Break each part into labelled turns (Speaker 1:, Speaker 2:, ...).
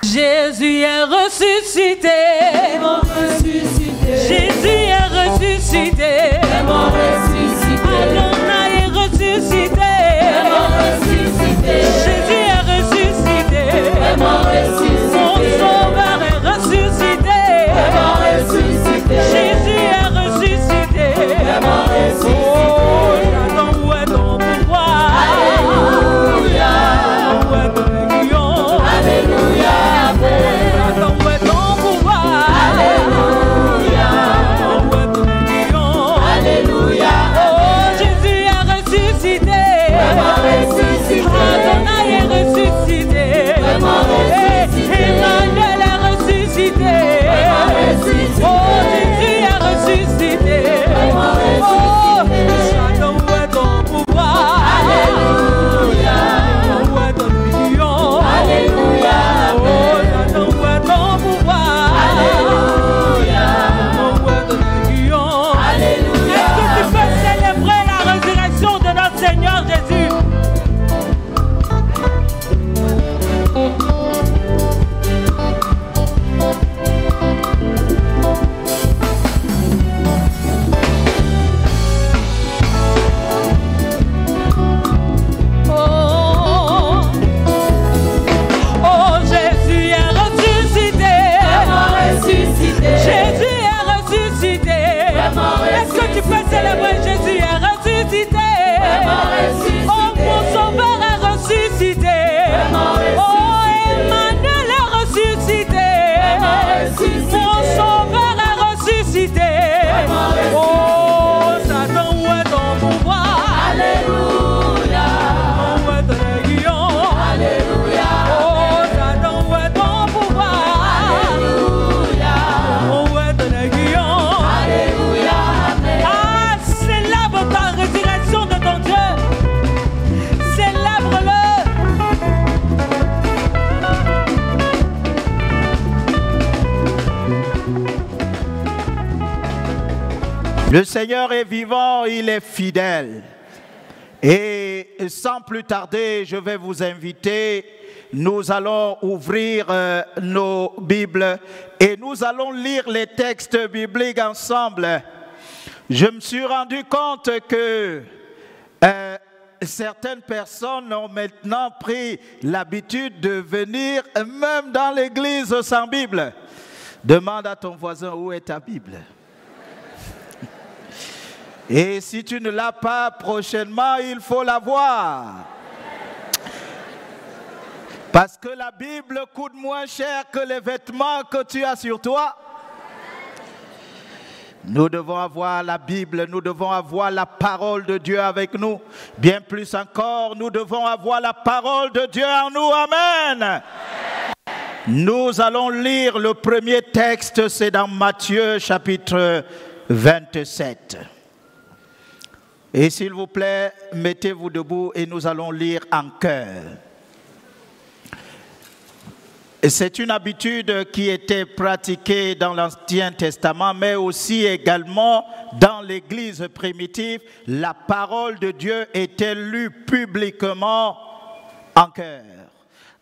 Speaker 1: Jésus est ressuscité. Jésus est ressuscité. Adonai est ressuscité. Jésus est ressuscité. Mon sauveur est ressuscité. Jésus est ressuscité. Oh, Satan, où est ton pouvoir? Alléluia. Où est ton lion? Alléluia. Satan, où est ton pouvoir? Alléluia. Où est ton lion? Alléluia. Oh, Jésus est ressuscité. Adonai est ressuscité. Emmanuel est ressuscité. Oh, Jésus est ressuscité. Oh, Satan, où est ton pouvoir? Alléluia. Où est ton lion? Alléluia. Oh, Satan, où est ton pouvoir? Alléluia. Où est ton lion? Alléluia. Est-ce que tu peux célébrer la résurrection de notre Seigneur Jésus? Oh, Jésus est ressuscité. Jésus est ressuscité. Est-ce que tu peux célébrer? Jésus est ressuscité. Oh, mon sauveur est ressuscité. Oh, Emmanuel est ressuscité. Mon sauveur est ressuscité. Oh, Satan, où est ton pouvoir? Alléluia. Où est ton lion? Alléluia. Oh, Satan, où est ton pouvoir? Alléluia. Où est ton lion? Alléluia. Ah, célèbre ta résurrection de ton Dieu. Célèbre-le.
Speaker 2: Le Seigneur est vivant, il est fidèle. Et sans plus tarder, je vais vous inviter, nous allons ouvrir nos Bibles et nous allons lire les textes bibliques ensemble. Je me suis rendu compte que certaines personnes ont maintenant pris l'habitude de venir même dans l'église sans Bible. Demande à ton voisin, où est ta Bible? Et si tu ne l'as pas prochainement, il faut l'avoir. Parce que la Bible coûte moins cher que les vêtements que tu as sur toi. Nous devons avoir la Bible, nous devons avoir la parole de Dieu avec nous. Bien plus encore, nous devons avoir la parole de Dieu en nous. Amen. Nous allons lire le premier texte, c'est dans Matthieu chapitre 27. Et s'il vous plaît, mettez-vous debout et nous allons lire en chœur. C'est une habitude qui était pratiquée dans l'Ancien Testament, mais aussi également dans l'Église primitive. La parole de Dieu était lue publiquement en chœur.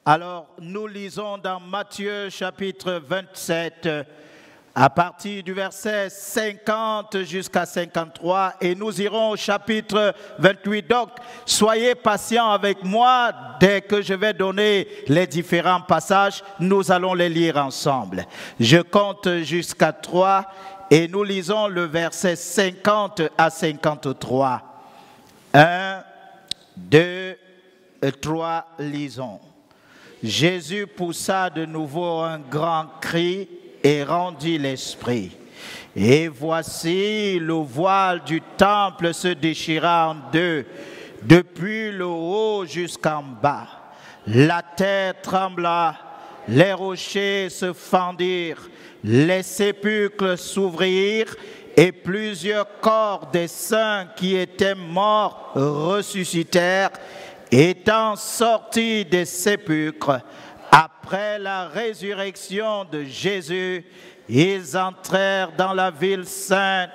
Speaker 2: Alors, nous lisons dans Matthieu chapitre 27, à partir du verset 50 jusqu'à 53, et nous irons au chapitre 28. Donc, soyez patients avec moi. Dès que je vais donner les différents passages, nous allons les lire ensemble. Je compte jusqu'à 3 et nous lisons le verset 50 à 53. 1, 2, 3, lisons. Jésus poussa de nouveau un grand cri et rendit l'esprit. Et voici, le voile du temple se déchira en deux, depuis le haut jusqu'en bas. La terre trembla, les rochers se fendirent, les sépulcres s'ouvrirent, et plusieurs corps des saints qui étaient morts ressuscitèrent, étant sortis des sépulcres, Après la résurrection de Jésus, ils entrèrent dans la ville sainte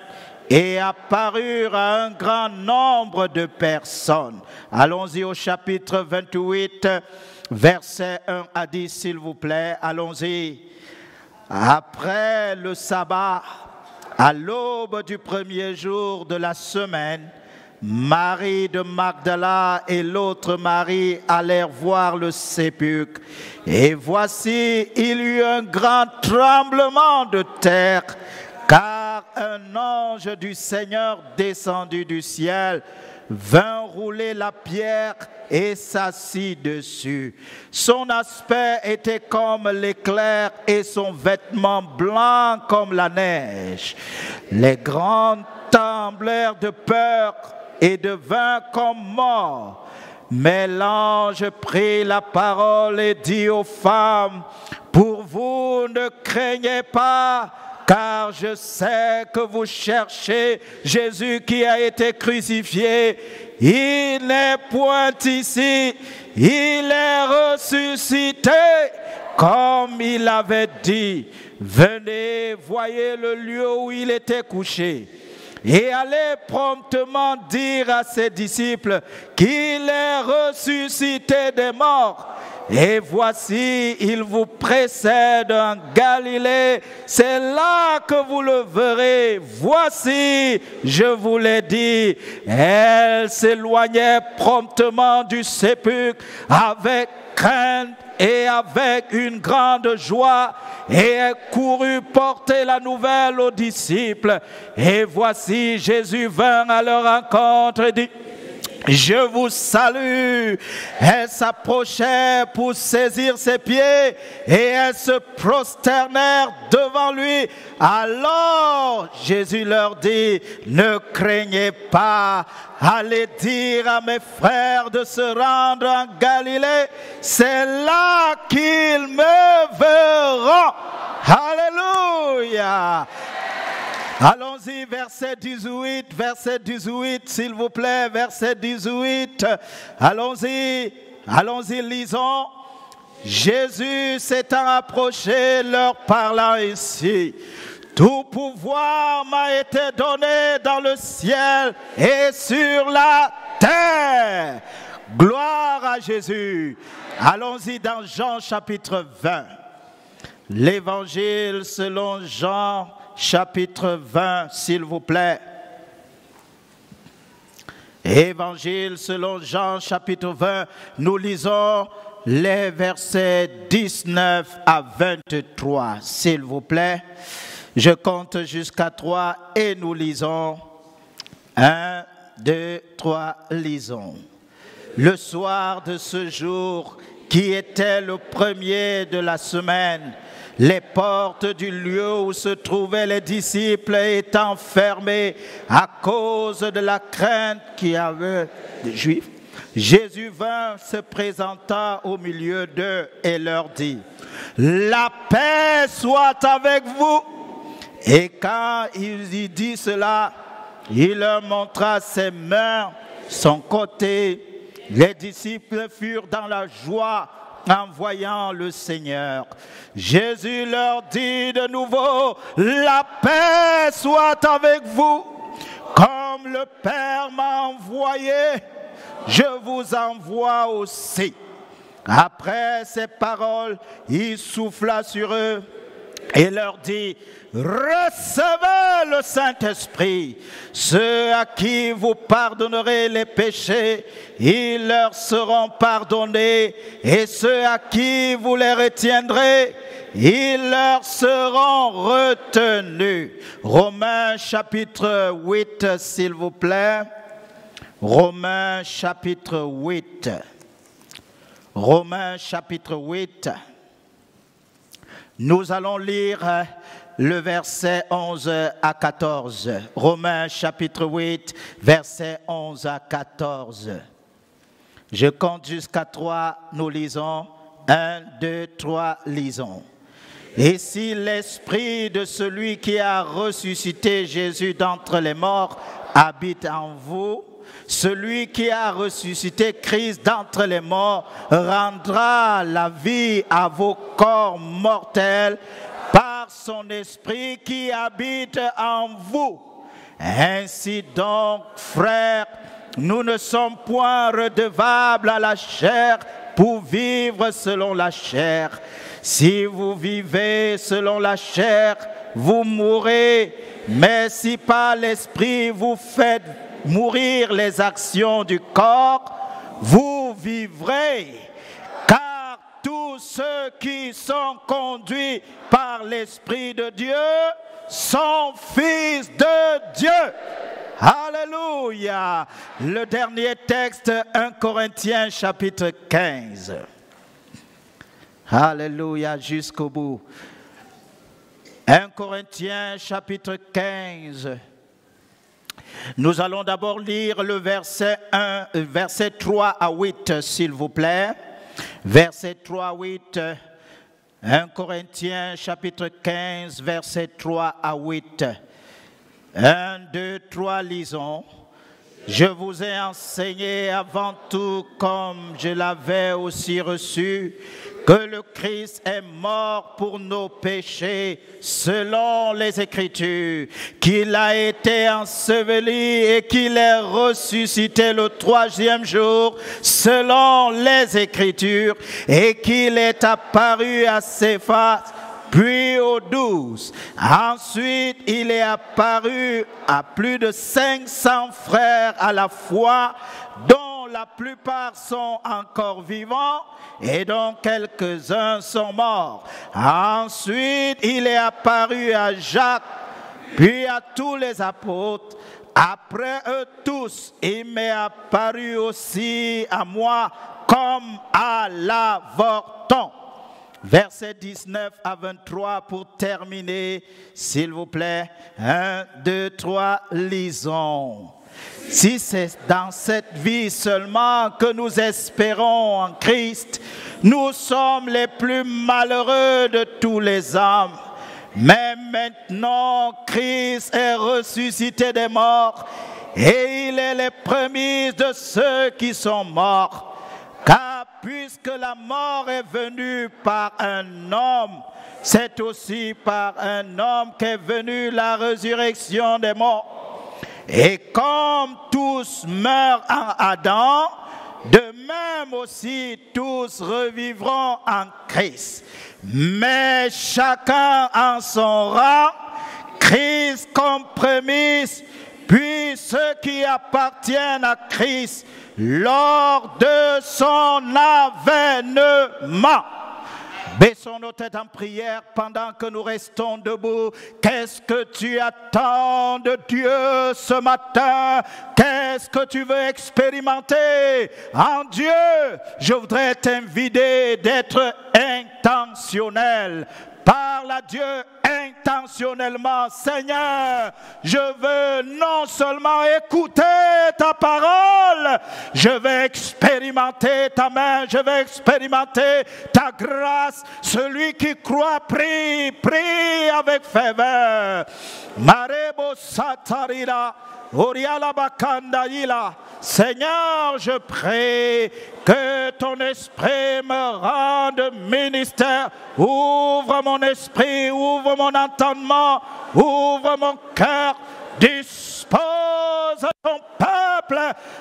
Speaker 2: et apparurent à un grand nombre de personnes. Allons-y au chapitre 28, versets 1 à 10, s'il vous plaît. Allons-y. Après le sabbat, à l'aube du premier jour de la semaine, Marie de Magdala et l'autre Marie allèrent voir le sépulcre. Et voici, il y eut un grand tremblement de terre, car un ange du Seigneur descendu du ciel vint rouler la pierre et s'assit dessus. Son aspect était comme l'éclair et son vêtement blanc comme la neige. Les grands tremblèrent de peur et devinrent comme morts. Mais l'ange prit la parole et dit aux femmes, « Pour vous, ne craignez pas, car je sais que vous cherchez Jésus qui a été crucifié. Il n'est point ici, il est ressuscité, comme il avait dit. Venez, voyez le lieu où il était couché. Et allez promptement dire à ses disciples qu'il est ressuscité des morts. Et voici, il vous précède en Galilée. C'est là que vous le verrez. Voici, je vous l'ai dit. » Elle s'éloignait promptement du sépulcre avec crainte et avec une grande joie, et elle courut porter la nouvelle aux disciples. Et voici, Jésus vint à leur rencontre et dit, « Je vous salue. » Elle s'approchait pour saisir ses pieds et elles se prosternèrent devant lui. Alors Jésus leur dit, « Ne craignez pas. Allez dire à mes frères de se rendre en Galilée. C'est là qu'ils me verront. » Alléluia. Allons-y, verset 18, s'il vous plaît, verset 18. Allons-y, lisons. Jésus s'étant approché, leur parlant ainsi. Tout pouvoir m'a été donné dans le ciel et sur la terre. Gloire à Jésus. Allons-y dans Jean chapitre 20. L'évangile selon Jean chapitre 20, s'il vous plaît. Évangile selon Jean chapitre 20, nous lisons les versets 19 à 23, s'il vous plaît. Je compte jusqu'à 3 et nous lisons. 1, 2, 3, lisons. Le soir de ce jour, qui était le premier de la semaine, les portes du lieu où se trouvaient les disciples étant fermées à cause de la crainte qu'il y avait des Juifs, Jésus vint, se présenta au milieu d'eux et leur dit, « La paix soit avec vous. » Et quand il y dit cela, il leur montra ses mains, son côté. Les disciples furent dans la joie en voyant le Seigneur. Jésus leur dit de nouveau, « La paix soit avec vous. Comme le Père m'a envoyé, je vous envoie aussi. » Après ces paroles, il souffla sur eux et leur dit, « Recevez le Saint-Esprit. Ceux à qui vous pardonnerez les péchés, ils leur seront pardonnés. Et ceux à qui vous les retiendrez, ils leur seront retenus. » Romains chapitre 8, s'il vous plaît. Romains chapitre 8. Romains chapitre 8. Nous allons lire le verset 11 à 14. Romains chapitre 8, verset 11 à 14. Je compte jusqu'à 3, nous lisons. 1, 2, 3, lisons. « Et si l'esprit de celui qui a ressuscité Jésus d'entre les morts habite en vous, celui qui a ressuscité Christ d'entre les morts rendra la vie à vos corps mortels par son esprit qui habite en vous. Ainsi donc, frères, nous ne sommes point redevables à la chair pour vivre selon la chair. Si vous vivez selon la chair, vous mourrez, mais si par l'esprit vous faites mourir les actions du corps, vous vivrez. Car tous ceux qui sont conduits par l'Esprit de Dieu sont fils de Dieu. Alléluia. Le dernier texte, 1 Corinthiens chapitre 15. Alléluia, jusqu'au bout. 1 Corinthiens chapitre 15. Nous allons d'abord lire le verset 3 à 8, s'il vous plaît. Verset 3 à 8. 1 Corinthiens chapitre 15, verset 3 à 8. 1, 2, 3, lisons. Je vous ai enseigné avant tout, comme je l'avais aussi reçu, que le Christ est mort pour nos péchés selon les Écritures, qu'il a été enseveli et qu'il est ressuscité le 3e jour selon les Écritures, et qu'il est apparu à Céphas, puis aux 12. Ensuite, il est apparu à plus de 500 frères à la fois, dont la plupart sont encore vivants et dont quelques-uns sont morts. Ensuite, il est apparu à Jacques, puis à tous les apôtres. Après eux tous, il m'est apparu aussi à moi comme à l'avorton. Versets 19 à 23 pour terminer, s'il vous plaît. 1, 2, 3, lisons. Si c'est dans cette vie seulement que nous espérons en Christ, nous sommes les plus malheureux de tous les hommes. Mais maintenant, Christ est ressuscité des morts et il est les prémices de ceux qui sont morts. Car puisque la mort est venue par un homme, c'est aussi par un homme qu'est venue la résurrection des morts. Et comme tous meurent en Adam, de même aussi tous revivront en Christ. Mais chacun en son rang, Christ comme prémisse, puis ceux qui appartiennent à Christ lors de son avènement. Baissons nos têtes en prière pendant que nous restons debout. Qu'est-ce que tu attends de Dieu ce matin? Qu'est-ce que tu veux expérimenter en Dieu? Je voudrais t'inviter d'être intentionnel. Parle à Dieu intentionnellement. Seigneur, je veux non seulement écouter ta parole, je vais expérimenter ta main, je vais expérimenter ta grâce. Celui qui croit, prie, prie avec ferveur. Marebo satarira, oriala bakandaïla. Seigneur, je prie que ton esprit me rende ministère. Ouvre mon esprit, ouvre mon entendement, ouvre mon cœur. Dispose ton peuple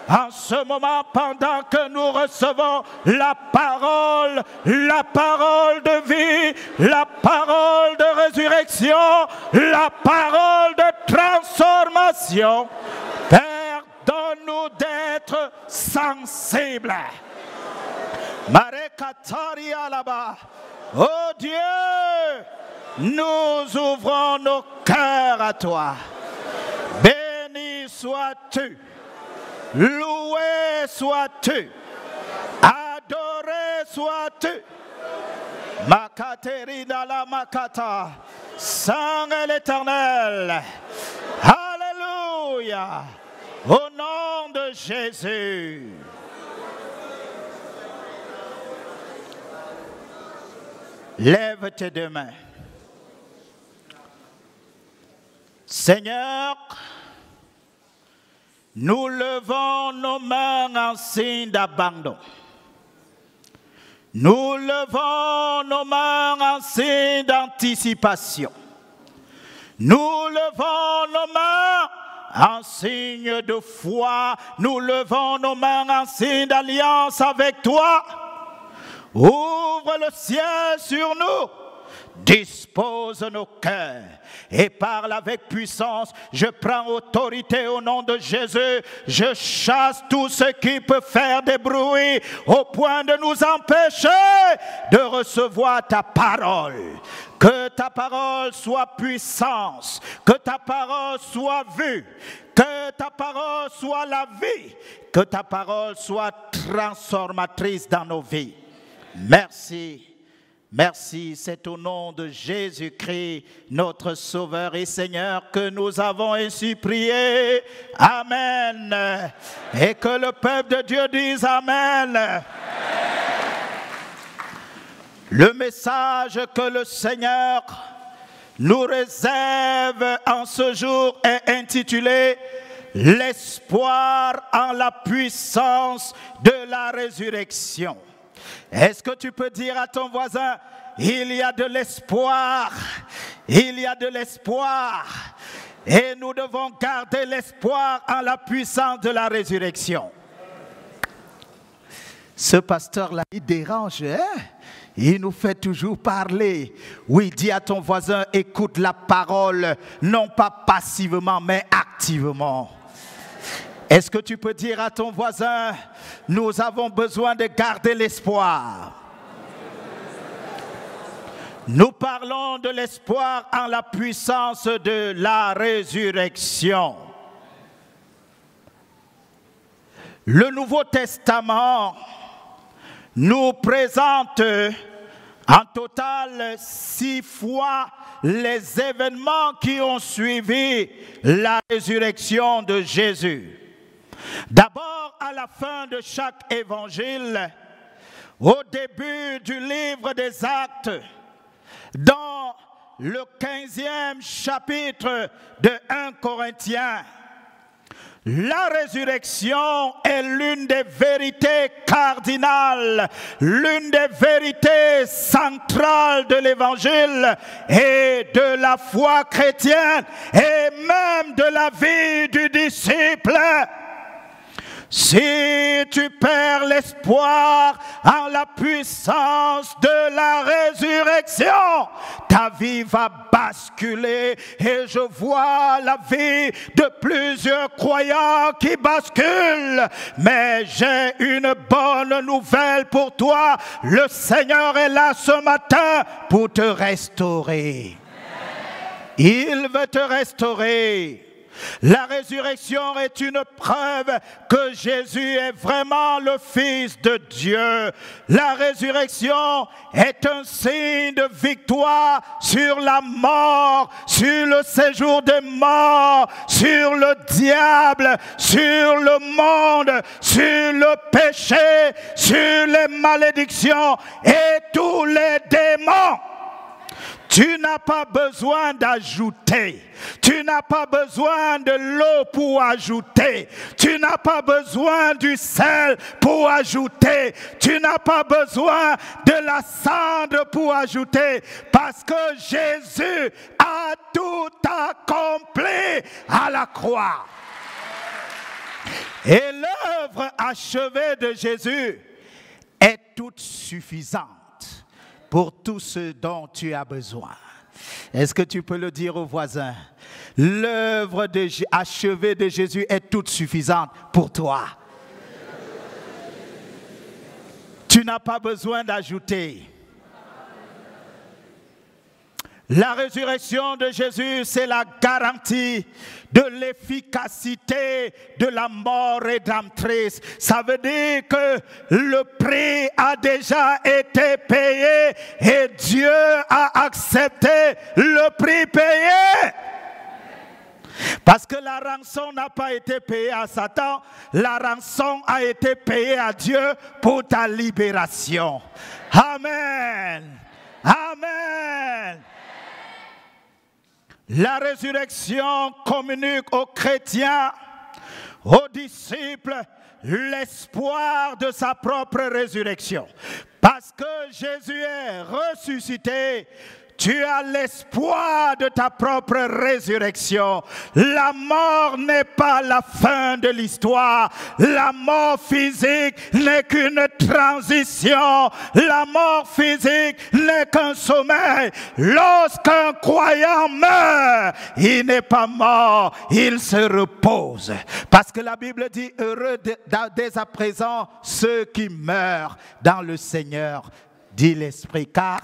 Speaker 2: en ce moment pendant que nous recevons la parole de vie, la parole de résurrection, la parole de transformation. Père, donne-nous d'être sensibles. Marekataria là-bas. Oh Dieu, nous ouvrons nos cœurs à toi. Béni sois-tu, loué sois-tu, adoré sois-tu. Makaterina la makata, Saint et l'Éternel. Alléluia. Au nom de Jésus. Lève tes deux mains. Seigneur, nous levons nos mains en signe d'abandon. Nous levons nos mains en signe d'anticipation. Nous levons nos mains en signe de foi. Nous levons nos mains en signe d'alliance avec toi. Ouvre le ciel sur nous. Dispose nos cœurs et parle avec puissance. Je prends autorité au nom de Jésus. Je chasse tout ce qui peut faire des bruits au point de nous empêcher de recevoir ta parole. Que ta parole soit puissance, que ta parole soit vue, que ta parole soit la vie, que ta parole soit transformatrice dans nos vies. Merci. Merci, c'est au nom de Jésus-Christ, notre Sauveur et Seigneur, que nous avons ainsi prié. Amen. Et que le peuple de Dieu dise Amen. Amen. Le message que le Seigneur nous réserve en ce jour est intitulé « L'espoir en la puissance de la résurrection ». Est-ce que tu peux dire à ton voisin, il y a de l'espoir, il y a de l'espoir, et nous devons garder l'espoir en la puissance de la résurrection. Ce pasteur-là, il dérange, hein? Il nous fait toujours parler. Oui, dis à ton voisin, écoute la parole, non pas passivement, mais activement. Est-ce que tu peux dire à ton voisin, nous avons besoin de garder l'espoir. Nous parlons de l'espoir en la puissance de la résurrection. Le Nouveau Testament nous présente en total 6 fois les événements qui ont suivi la résurrection de Jésus. D'abord, à la fin de chaque évangile, au début du livre des Actes, dans le 15e chapitre de 1 Corinthiens, la résurrection est l'une des vérités cardinales, l'une des vérités centrales de l'évangile et de la foi chrétienne et même de la vie du disciple. Si tu perds l'espoir en la puissance de la résurrection, ta vie va basculer et je vois la vie de plusieurs croyants qui basculent. Mais j'ai une bonne nouvelle pour toi. Le Seigneur est là ce matin pour te restaurer. Il veut te restaurer. La résurrection est une preuve que Jésus est vraiment le Fils de Dieu. La résurrection est un signe de victoire sur la mort, sur le séjour des morts, sur le diable, sur le monde, sur le péché, sur les malédictions et tous les démons. Tu n'as pas besoin d'ajouter. Tu n'as pas besoin de l'eau pour ajouter. Tu n'as pas besoin du sel pour ajouter. Tu n'as pas besoin de la cendre pour ajouter. Parce que Jésus a tout accompli à la croix. Et l'œuvre achevée de Jésus est toute suffisante pour tout ce dont tu as besoin. Est-ce que tu peux le dire aux voisins? L'œuvre achevée de Jésus est toute suffisante pour toi. Tu n'as pas besoin d'ajouter. La résurrection de Jésus, c'est la garantie de l'efficacité de la mort rédemptrice. Ça veut dire que le prix a déjà été payé et Dieu a accepté le prix payé. Parce que la rançon n'a pas été payée à Satan, la rançon a été payée à Dieu pour ta libération. Amen. Amen. La résurrection communique aux chrétiens aux disciples l'espoir de sa propre résurrection. Parce que Jésus est ressuscité, tu as l'espoir de ta propre résurrection. La mort n'est pas la fin de l'histoire. La mort physique n'est qu'une transition. La mort physique n'est qu'un sommeil. Lorsqu'un croyant meurt, il n'est pas mort, il se repose. Parce que la Bible dit, heureux dès à présent ceux qui meurent dans le Seigneur, dit l'Esprit, car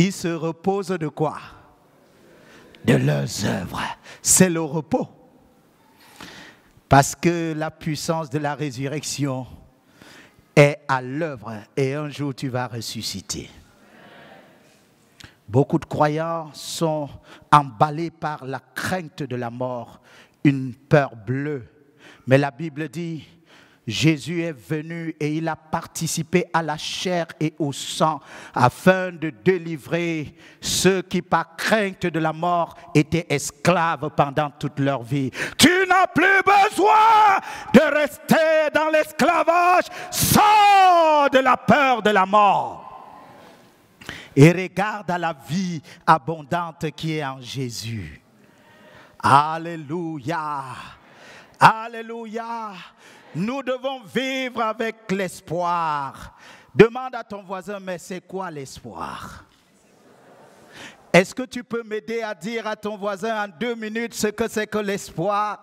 Speaker 2: ils se reposent de quoi? De leurs œuvres. C'est le repos. Parce que la puissance de la résurrection est à l'œuvre et un jour tu vas ressusciter. Beaucoup de croyants sont emballés par la crainte de la mort, une peur bleue. Mais la Bible dit, Jésus est venu et il a participé à la chair et au sang afin de délivrer ceux qui par crainte de la mort étaient esclaves pendant toute leur vie. Tu n'as plus besoin de rester dans l'esclavage. Sors de la peur de la mort et regarde à la vie abondante qui est en Jésus. Alléluia. Alléluia. Nous devons vivre avec l'espoir. Demande à ton voisin, mais c'est quoi l'espoir? Est-ce que tu peux m'aider à dire à ton voisin en 2 minutes ce que c'est que l'espoir?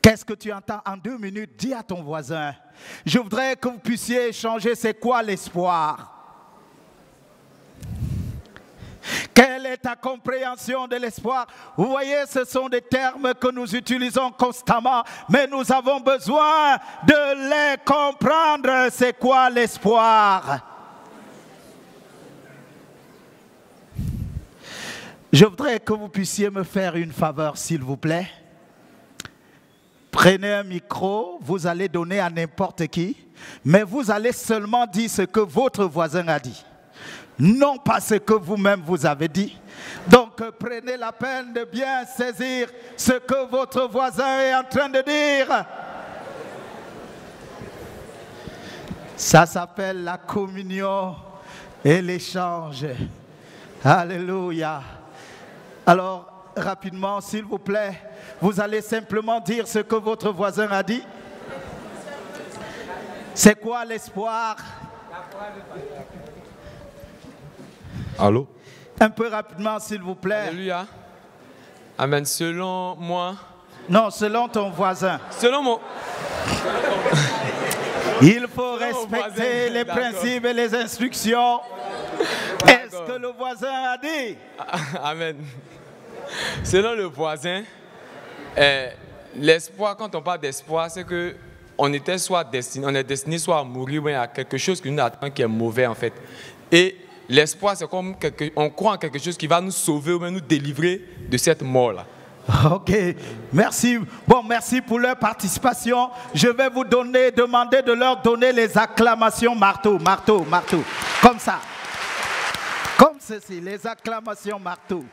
Speaker 2: Qu'est-ce que tu entends en 2 minutes? Dis à ton voisin. Je voudrais que vous puissiez échanger, c'est quoi l'espoir? Quelle est ta compréhension de l'espoir? Vous voyez, ce sont des termes que nous utilisons constamment, mais nous avons besoin de les comprendre. C'est quoi l'espoir? Je voudrais que vous puissiez me faire une faveur, s'il vous plaît. Prenez un micro, vous allez donner à n'importe qui, mais vous allez seulement dire ce que votre voisin a dit. Non pas ce que vous-même vous avez dit. Donc prenez la peine de bien saisir ce que votre voisin est en train de dire. Ça s'appelle la communion et l'échange. Alléluia. Alors rapidement, s'il vous plaît, vous allez simplement dire ce que votre voisin a dit. C'est quoi l'espoir?
Speaker 3: Allô?
Speaker 2: Un peu rapidement, s'il vous plaît.
Speaker 3: Alléluia. Amen. Selon moi.
Speaker 2: Non, selon ton voisin.
Speaker 3: Selon mon.
Speaker 2: Il faut respecter les principes et les instructions. Est-ce que le voisin a dit?
Speaker 3: Amen. Selon le voisin, l'espoir, quand on parle d'espoir, c'est que on est destiné soit à mourir ou à quelque chose qui nous attend qui est mauvais en fait. Et l'espoir, c'est comme on croit en quelque chose qui va nous sauver ou même nous délivrer de cette mort-là.
Speaker 2: Ok, merci. Bon, merci pour leur participation. Je vais vous demander de leur donner les acclamations marteau, marteau, marteau. Comme ça. Comme ceci, les acclamations marteau.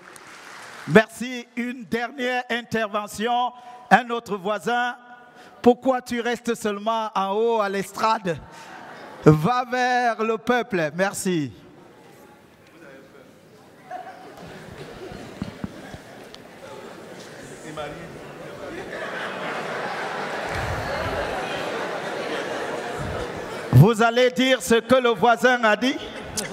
Speaker 2: Merci. Une dernière intervention. Un autre voisin. Pourquoi tu restes seulement en haut à l'estrade? Va vers le peuple. Merci. Vous allez dire ce que le voisin a dit?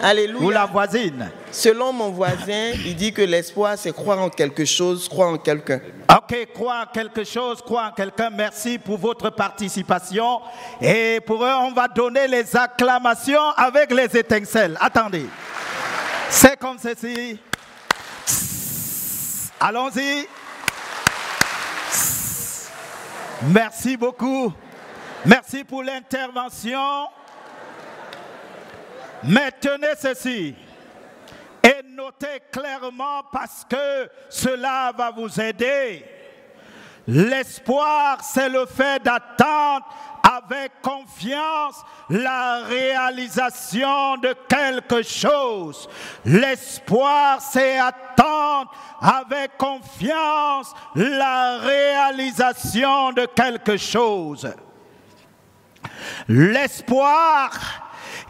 Speaker 4: Alléluia.
Speaker 2: Ou la voisine?
Speaker 4: Selon mon voisin, il dit que l'espoir, c'est croire en quelque chose, croire en quelqu'un.
Speaker 2: Ok, croire en quelque chose, croire en quelqu'un. Merci pour votre participation. Et pour eux, on va donner les acclamations avec les étincelles. Attendez. C'est comme ceci. Allons-y. Merci beaucoup. Merci pour l'intervention. Mais tenez ceci et notez clairement parce que cela va vous aider. L'espoir, c'est le fait d'attendre avec confiance la réalisation de quelque chose. L'espoir, c'est attendre avec confiance la réalisation de quelque chose. L'espoir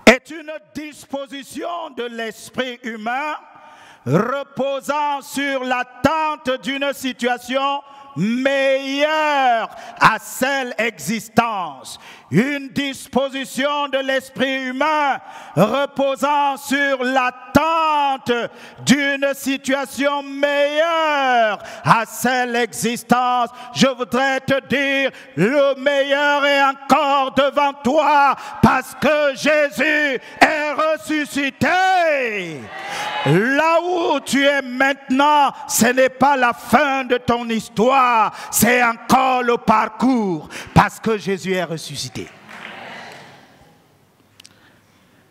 Speaker 2: est une disposition de l'esprit humain reposant sur l'attente d'une situation meilleure à celle existante. Une disposition de l'esprit humain reposant sur l'attente d'une situation meilleure à celle existante. Je voudrais te dire, le meilleur est encore devant toi parce que Jésus est ressuscité. Là où tu es maintenant, ce n'est pas la fin de ton histoire, c'est encore le parcours parce que Jésus est ressuscité.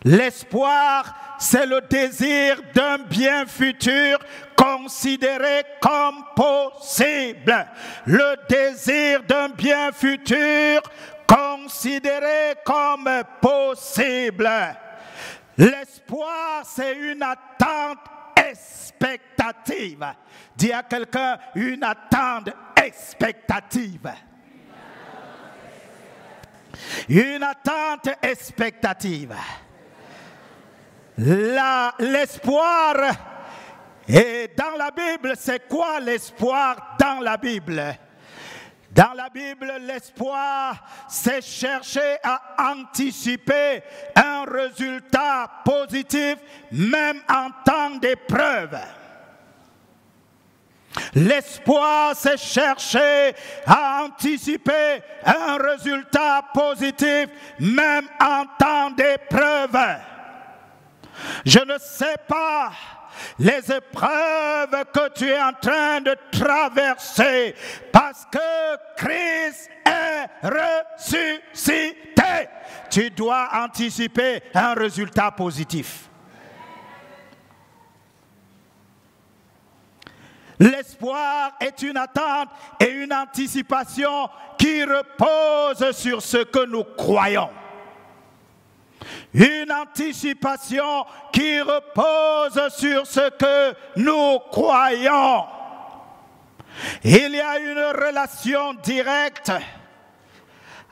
Speaker 2: L'espoir, c'est le désir d'un bien futur considéré comme possible. Le désir d'un bien futur considéré comme possible. L'espoir, c'est une attente expectative. Dis à quelqu'un, une attente expectative. Une attente expectative. L'espoir, et dans la Bible, c'est quoi l'espoir dans la Bible? Dans la Bible, l'espoir, c'est chercher à anticiper un résultat positif, même en temps d'épreuve. L'espoir, c'est chercher à anticiper un résultat positif, même en temps d'épreuve. Je ne sais pas les épreuves que tu es en train de traverser parce que Christ est ressuscité. Tu dois anticiper un résultat positif. L'espoir est une attente et une anticipation qui repose sur ce que nous croyons. Une anticipation qui repose sur ce que nous croyons. Il y a une relation directe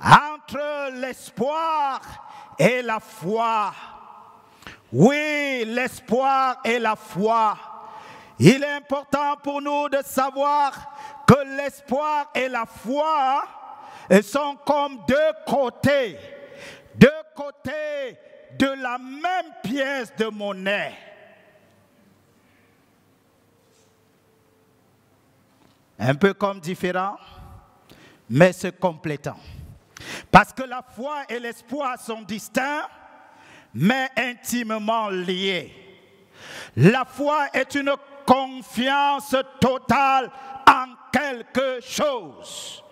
Speaker 2: entre l'espoir et la foi. Oui, l'espoir et la foi. Il est important pour nous de savoir que l'espoir et la foi sont comme deux côtés de la même pièce de monnaie. Un peu comme différents, mais se complétant. Parce que la foi et l'espoir sont distincts, mais intimement liés. La foi est une confiance totale en quelque chose.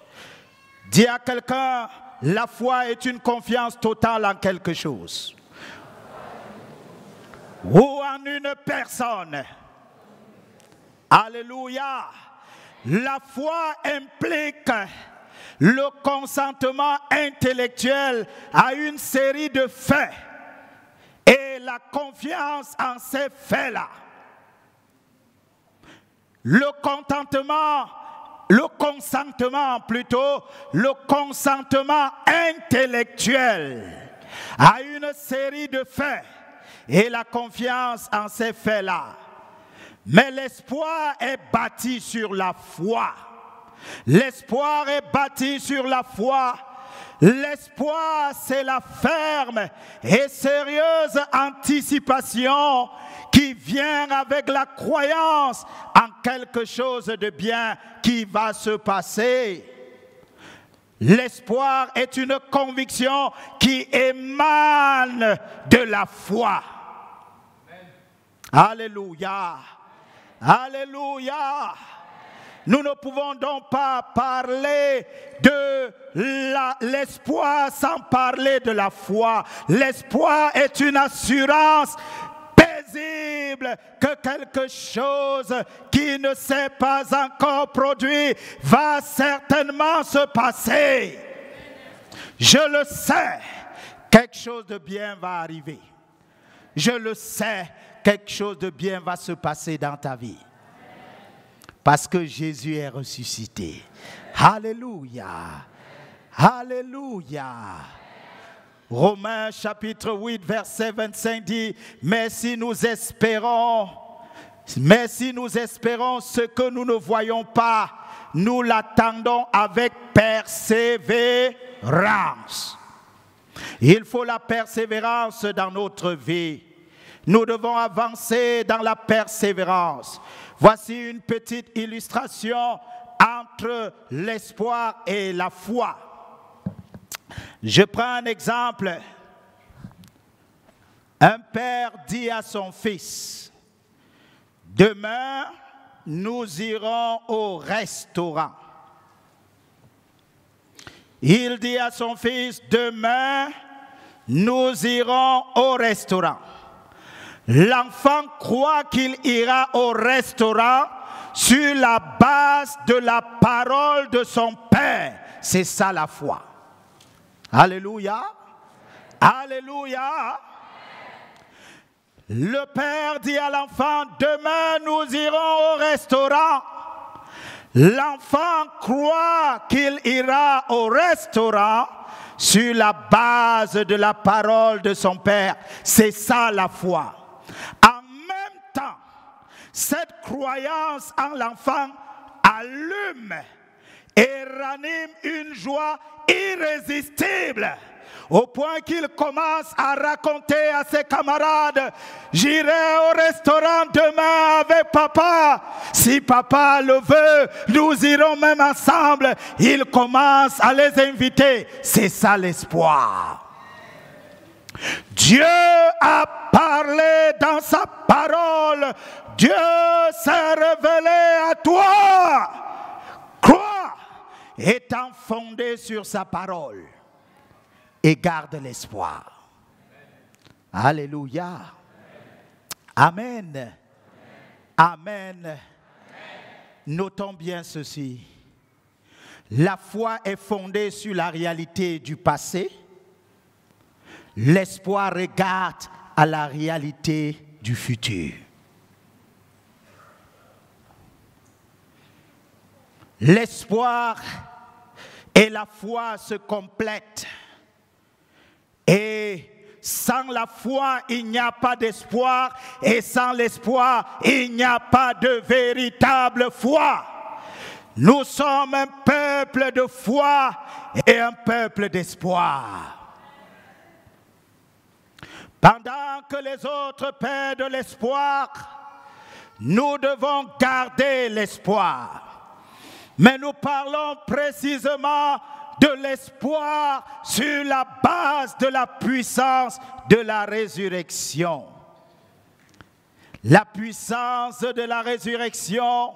Speaker 2: Dis à quelqu'un, la foi est une confiance totale en quelque chose. Ou en une personne. Alléluia. La foi implique le consentement intellectuel à une série de faits et la confiance en ces faits-là. Le consentement intellectuel à une série de faits et la confiance en ces faits-là. Mais l'espoir est bâti sur la foi. L'espoir est bâti sur la foi. L'espoir, c'est la ferme et sérieuse anticipation qui vient avec la croyance en quelque chose de bien qui va se passer. L'espoir est une conviction qui émane de la foi. Alléluia. Alléluia. Nous ne pouvons donc pas parler de l'espoir sans parler de la foi. L'espoir est une assurance paisible Bible que quelque chose qui ne s'est pas encore produit va certainement se passer. Je le sais, quelque chose de bien va arriver. Je le sais, quelque chose de bien va se passer dans ta vie. Parce que Jésus est ressuscité. Alléluia. Alléluia. Romains chapitre 8 verset 25 dit, mais si nous espérons ce que nous ne voyons pas, nous l'attendons avec persévérance. Il faut la persévérance dans notre vie. Nous devons avancer dans la persévérance. Voici une petite illustration entre l'espoir et la foi. Je prends un exemple. Un père dit à son fils, demain, nous irons au restaurant. Il dit à son fils, demain, nous irons au restaurant. L'enfant croit qu'il ira au restaurant sur la base de la parole de son père. C'est ça la foi. Alléluia. Alléluia. Le père dit à l'enfant, demain nous irons au restaurant. L'enfant croit qu'il ira au restaurant sur la base de la parole de son père. C'est ça la foi. En même temps, cette croyance en l'enfant allume et ranime une joie irrésistible, au point qu'il commence à raconter à ses camarades, j'irai au restaurant demain avec papa. Si papa le veut, nous irons même ensemble. Il commence à les inviter. C'est ça l'espoir. Dieu a parlé dans sa parole. Dieu s'est révélé à toi. Crois, étant fondé sur sa parole. Et garde l'espoir. Alléluia. Amen. Amen. Notons bien ceci. La foi est fondée sur la réalité du passé. L'espoir regarde à la réalité du futur. L'espoir et la foi se complètent. Et sans la foi, il n'y a pas d'espoir. Et sans l'espoir, il n'y a pas de véritable foi. Nous sommes un peuple de foi et un peuple d'espoir. Pendant que les autres perdent l'espoir, nous devons garder l'espoir. Mais nous parlons précisément de l'espoir sur la base de la puissance de la résurrection. La puissance de la résurrection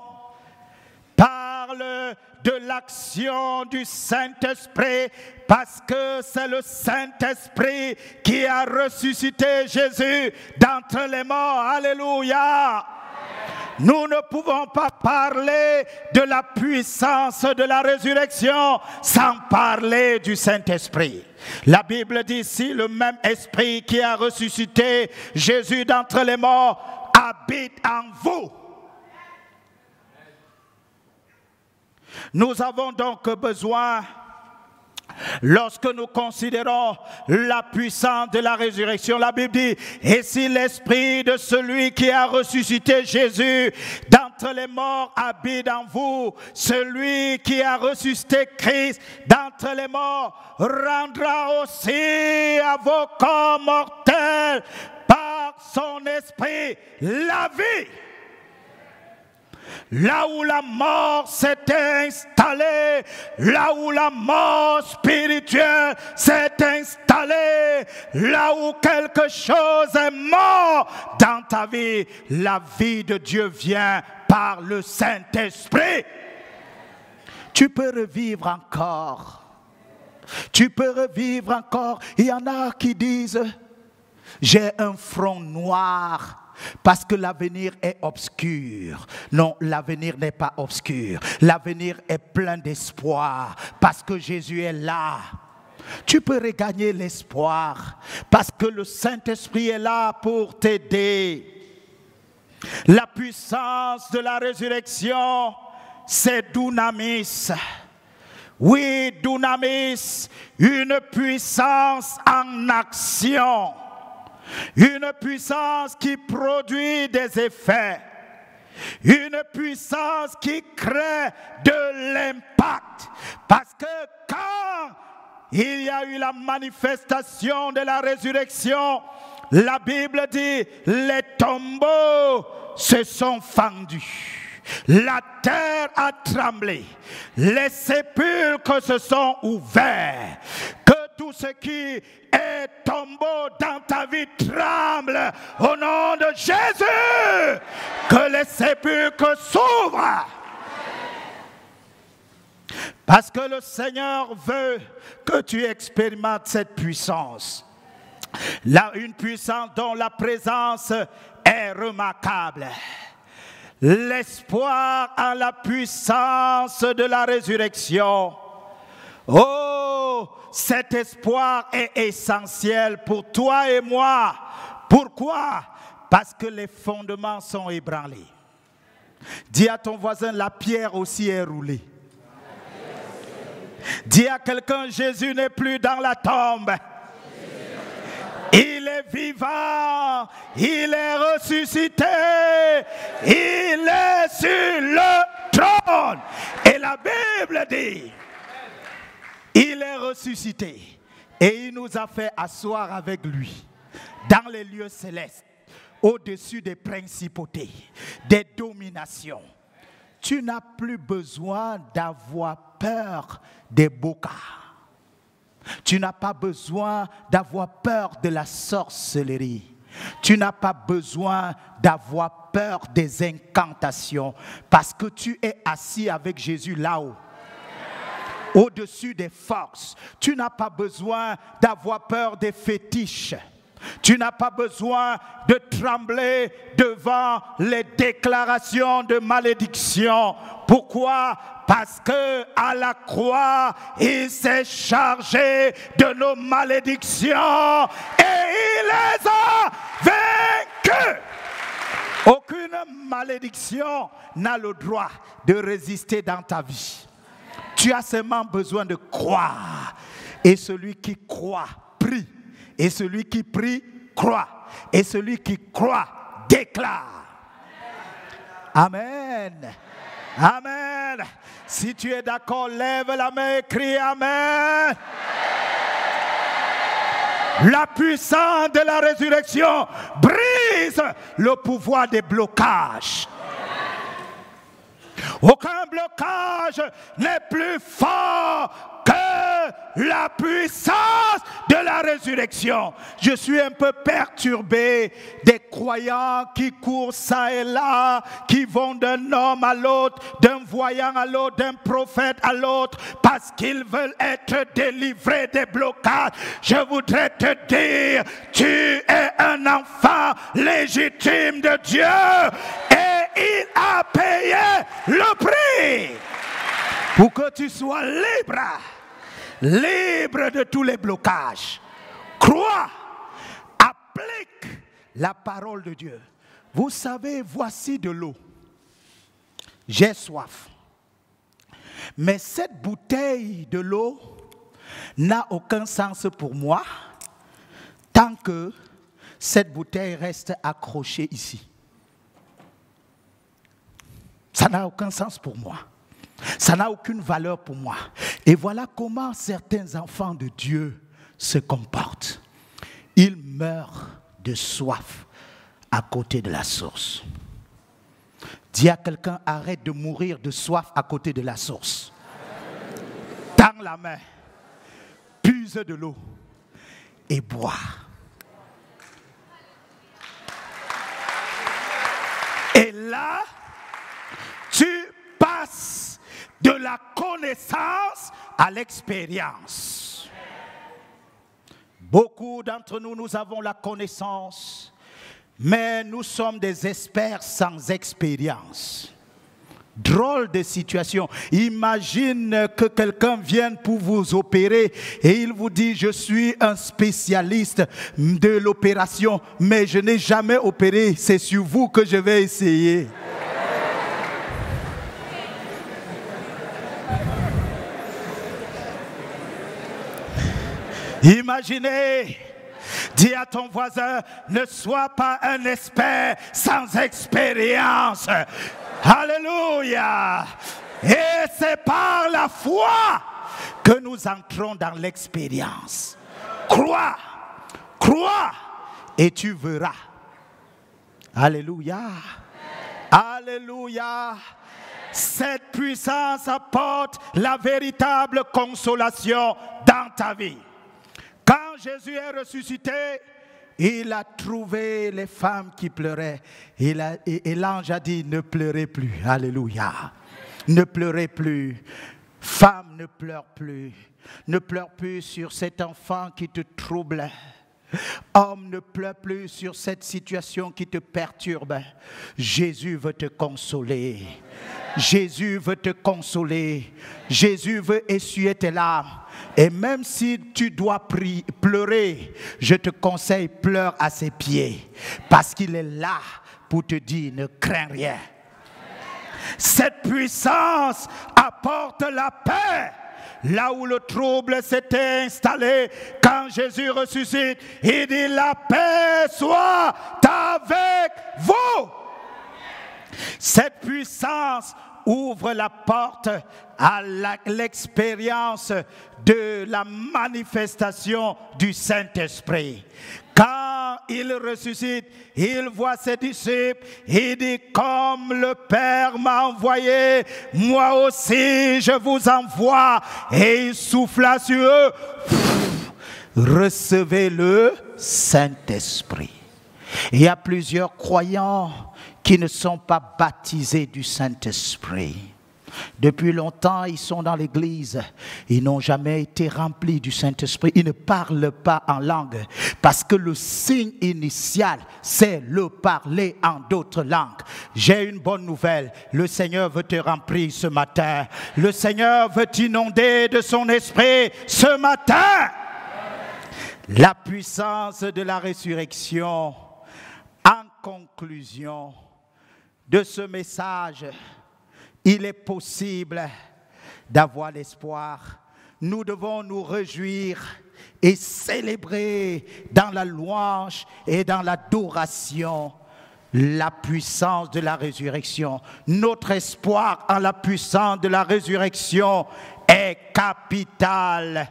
Speaker 2: parle de l'action du Saint-Esprit, parce que c'est le Saint-Esprit qui a ressuscité Jésus d'entre les morts. Alléluia! Nous ne pouvons pas parler de la puissance de la résurrection sans parler du Saint-Esprit. La Bible dit ici, le même esprit qui a ressuscité Jésus d'entre les morts habite en vous. Nous avons donc besoin, lorsque nous considérons la puissance de la résurrection, la Bible dit, et si l'esprit de celui qui a ressuscité Jésus d'entre les morts habite en vous, celui qui a ressuscité Christ d'entre les morts rendra aussi à vos corps mortels par son esprit la vie. Là où la mort s'est installée, là où la mort spirituelle s'est installée, là où quelque chose est mort dans ta vie, la vie de Dieu vient par le Saint-Esprit. Tu peux revivre encore. Tu peux revivre encore. Il y en a qui disent, j'ai un front noir. parce que l'avenir est obscur. Non, l'avenir n'est pas obscur. L'avenir est plein d'espoir parce que Jésus est là. Tu peux regagner l'espoir parce que le Saint-Esprit est là pour t'aider. La puissance de la résurrection, c'est dunamis. Oui, dunamis, une puissance en action. Une puissance qui produit des effets. Une puissance qui crée de l'impact. Parce que quand il y a eu la manifestation de la résurrection, la Bible dit, les tombeaux se sont fendus. La terre a tremblé. Les sépulcres se sont ouverts. Que tout ce qui est tombeau dans ta vie tremble au nom de Jésus. Que les sépulcres s'ouvrent. Parce que le Seigneur veut que tu expérimentes cette puissance. Là, une puissance dont la présence est remarquable. L'espoir en la puissance de la résurrection. Oh, cet espoir est essentiel pour toi et moi. Pourquoi? Parce que les fondements sont ébranlés. Dis à ton voisin, la pierre aussi est roulée. Dis à quelqu'un, Jésus n'est plus dans la tombe. Il est vivant, il est ressuscité, il est sur le trône. Et la Bible dit, il est ressuscité et il nous a fait asseoir avec lui dans les lieux célestes, au-dessus des principautés, des dominations. Tu n'as plus besoin d'avoir peur des bocas. Tu n'as pas besoin d'avoir peur de la sorcellerie. Tu n'as pas besoin d'avoir peur des incantations parce que tu es assis avec Jésus là-haut, au-dessus des forces. Tu n'as pas besoin d'avoir peur des fétiches. Tu n'as pas besoin de trembler devant les déclarations de malédiction. Pourquoi? Parce que à la croix, il s'est chargé de nos malédictions et il les a vaincus. Aucune malédiction n'a le droit de résister dans ta vie. Tu as seulement besoin de croire. Et celui qui croit, prie. Et celui qui prie, croit. Et celui qui croit, déclare. Amen. Amen. Si tu es d'accord, lève la main et crie Amen. La puissance de la résurrection brise le pouvoir des blocages. Aucun blocage n'est plus fort que la puissance de la résurrection. Je suis un peu perturbé des croyants qui courent ça et là, qui vont d'un homme à l'autre, d'un voyant à l'autre, d'un prophète à l'autre, parce qu'ils veulent être délivrés des blocages. Je voudrais te dire, tu es un enfant légitime de Dieu et il a payé le prix pour que tu sois libre, libre de tous les blocages. Crois, applique la parole de Dieu. Vous savez, voici de l'eau. J'ai soif. Mais cette bouteille de l'eau n'a aucun sens pour moi tant que cette bouteille reste accrochée ici. Ça n'a aucun sens pour moi. Ça n'a aucune valeur pour moi. Et voilà comment certains enfants de Dieu se comportent. Ils meurent de soif à côté de la source. Dis à quelqu'un, arrête de mourir de soif à côté de la source. Tends la main, puise de l'eau et bois. Et là, tu passes de la connaissance à l'expérience. Beaucoup d'entre nous, nous avons la connaissance, Mais nous sommes des experts sans expérience. Drôle de situation. Imagine que quelqu'un vienne pour vous opérer et il vous dit: je suis un spécialiste de l'opération, mais je n'ai jamais opéré, c'est sur vous que je vais essayer. Imaginez, dis à ton voisin: ne sois pas un expert sans expérience. Alléluia. Et c'est par la foi que nous entrons dans l'expérience. Crois, crois et tu verras. Alléluia. Alléluia. Cette puissance apporte la véritable consolation dans ta vie. Quand Jésus est ressuscité, il a trouvé les femmes qui pleuraient. Et l'ange a dit: ne pleurez plus. Alléluia. Ne pleurez plus. Femme, ne pleure plus. Ne pleure plus sur cet enfant qui te trouble. Homme, ne pleure plus sur cette situation qui te perturbe. Jésus veut te consoler. Jésus veut te consoler. Jésus veut essuyer tes larmes. Et même si tu dois pleurer, je te conseille, pleure à ses pieds. Parce qu'il est là pour te dire: ne crains rien. Cette puissance apporte la paix. Là où le trouble s'était installé, quand Jésus ressuscite, il dit: la paix soit avec vous. Cette puissance ouvre la porte à l'expérience de la manifestation du Saint-Esprit. Quand il ressuscite, il voit ses disciples, il dit: comme le Père m'a envoyé, moi aussi je vous envoie. Et il souffla sur eux: recevez le Saint-Esprit. Il y a plusieurs croyants qui ne sont pas baptisés du Saint-Esprit. Depuis longtemps, ils sont dans l'église. Ils n'ont jamais été remplis du Saint-Esprit. Ils ne parlent pas en langue. Parce que le signe initial, c'est le parler en d'autres langues. J'ai une bonne nouvelle. Le Seigneur veut te remplir ce matin. Le Seigneur veut t'inonder de son esprit ce matin. La puissance de la résurrection. En conclusion de ce message, il est possible d'avoir l'espoir. Nous devons nous réjouir et célébrer dans la louange et dans l'adoration la puissance de la résurrection. Notre espoir en la puissance de la résurrection est capital.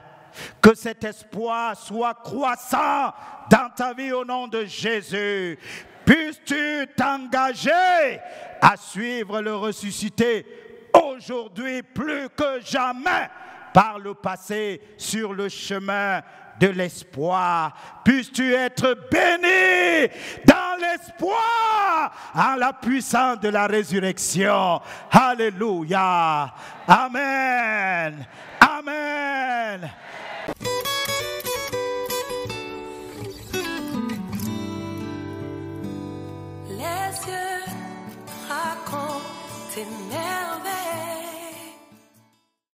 Speaker 2: Que cet espoir soit croissant dans ta vie au nom de Jésus. Puisses-tu t'engager à suivre le ressuscité aujourd'hui plus que jamais par le passé sur le chemin de l'espoir. Puisses-tu être béni dans l'espoir en la puissance de la résurrection. Alléluia. Amen. Amen.
Speaker 5: Les yeux racontent tes merveilles.